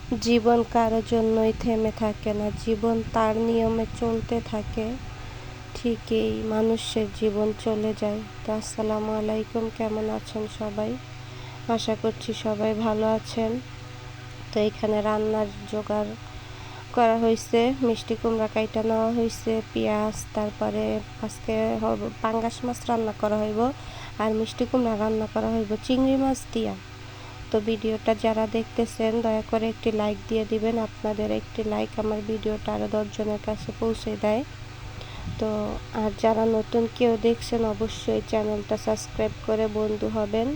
জীবন কারো জন্যই থেমে থাকে না, জীবন তার নিয়মে চলতে থাকে। ঠিকই মানুষের জীবন চলে যায়। তো আসসালামু আলাইকুম, কেমন আছেন সবাই? আশা করছি সবাই ভালো আছেন। তো এখানে রান্নার জোগাড় করা হয়েছে, মিষ্টি কুমড়া কাইটা নেওয়া হয়েছে, পেঁয়াজ, তারপরে আজকে পাঙ্গাস মাছ রান্না করা হইব আর মিষ্টি কুমড়া রান্না করা হইব চিংড়ি মাছ দিয়া। তো ভিডিওটা যারা দেখতেছেন দয়া করে একটি লাইক দিয়ে দিবেন। আপনাদের একটি লাইক আমার ভিডিওটা আরও 10 জনের কাছে পৌঁছে দেয়। তো আর যারা নতুন কেউ দেখছেন অবশ্যই চ্যানেলটা সাবস্ক্রাইব করে বন্ধু হবেন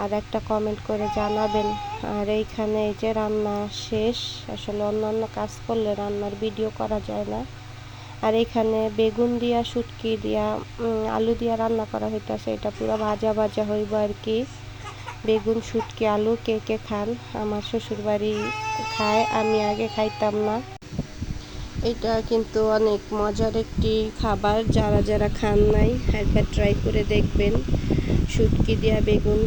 আর একটা কমেন্ট করে জানাবেন। আর এইখানে এই যে রান্না শেষ, আসলে অন্যান্য কাজ করলে রান্নার ভিডিও করা যায় না। আর এখানে বেগুন দিয়া, শুটকি দিয়া, আলু দিয়া রান্না করা হইতেছে। এটা পুরো ভাজা ভাজা হইব আর কি। বেগুন, শুটকি, আলু কে কে খান? আমার শ্বশুরবাড়ি খায়, আমি আগে খাইতাম না। এটা কিন্তু অনেক মজার একটি খাবার, যারা যারা খান নাই একবার ট্রাই করে দেখবেন। শুটকি দিয়া বেগুন,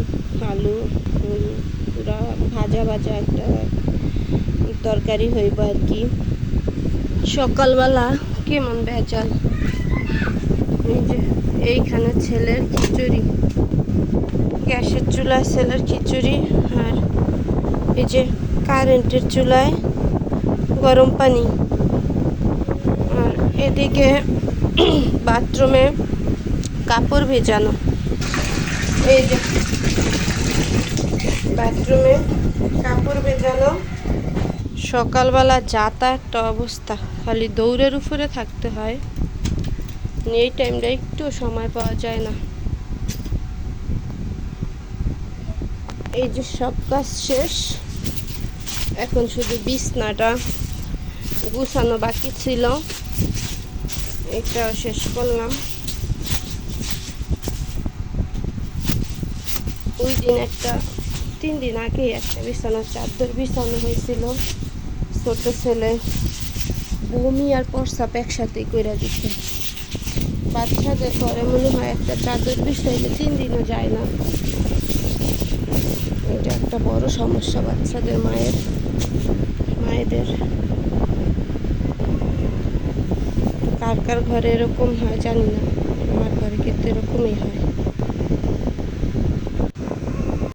আলু, পুরা ভাজা ভাজা একটা তরকারি হইব আর কি। সকালবেলা কেমন ভেজাল। এই যে এইখানে ছেলের খিচুড়ি, গ্যাসের চুলায় ছেলের খিচুড়ি, আর এই যে কারেন্টের চুলায় গরম পানি। আর এদিকে বাথরুমে কাপড় ভেজানো। এই যে বাথরুমে কাপড় ভেজানো। সকালবেলা যাতা একটা অবস্থা, খালি দৌড়ের উপরে থাকতে হয়। এই টাইমটা একটু সময় পাওয়া যায় না। এই যে সব কাজ শেষ, এখন শুধু বিছনাটা গুছানো বাকি ছিল, এটা শেষ করলাম। ওই দিন 3 দিন আগে একটা বিছানার চাদর বিছানো হয়েছিল। ছোট ছেলে বমি আর প্রস্রাব একসাথেই করে দিচ্ছে। বাচ্চাদের পরে মনে হয় একটা চাদর বিছাইলে 3 দিনও যায় না। এটা একটা বড় সমস্যা বাচ্চাদের, মায়েদের। কার কার ঘরে এরকম হয় জানি না, আমার ঘরে কিন্তু এরকমই হয়।